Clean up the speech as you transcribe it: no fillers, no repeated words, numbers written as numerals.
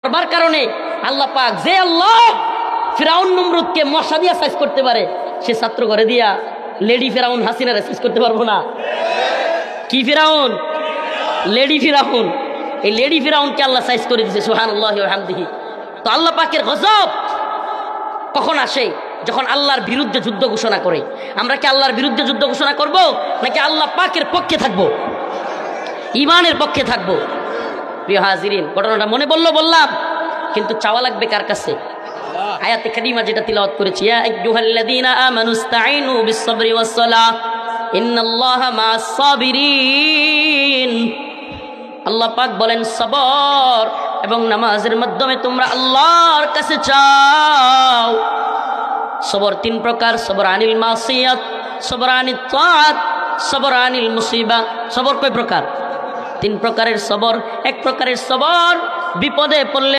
করবার কারণে আল্লাহ পাক যে আল্লাহ ফিরাউন নমরুদকে মশা দিয়া সাইজ করতে পারে, সে ছাত্র ঘরে দিয়া লেডি ফিরাউন হাসিনারে সাইজ করতে পারবো না? কি ফিরাউন? লেডি ফিরাউন। এই লেডি ফিরাউনকে আল্লাহ সাইজ করে দিয়েছে, সুবহানাল্লাহি ওয়া বিহামদিহি। তো আল্লাহ পাকের গজব কখন আসে? যখন আল্লাহর বিরুদ্ধে যুদ্ধ ঘোষণা করে। আমরা কি আল্লাহর বিরুদ্ধে যুদ্ধ ঘোষণা করব, নাকি আল্লাহ পাকের পক্ষে থাকব, ইমানের পক্ষে থাকব? প্রিয় হাজিরিন, ঘটনাটা মনে বললাম, কিন্তু চাওয়া লাগবে কার কাছে? আয়াতে কারিমা যেটা তিলাওয়াত করেছি, ইয়া আইয়ুহাল্লাযীনা আমানুস্তাঈনু বিস-সাবরি ওয়াস-সালাহ ইন্নাল্লাহা মা'আস সাবিরিন। আল্লাহ পাক বলেন সবর এবং নামাজের মাধ্যমে তোমরা আল্লাহর কাছে চাও। সবর তিন প্রকার: সবর আনিল মাসিয়াত, সবর আনিত তাআত, সবর আনিল মুসিবা। সবর কয় প্রকার? তিন প্রকারের সবর। এক প্রকারের সবর বিপদে পড়লে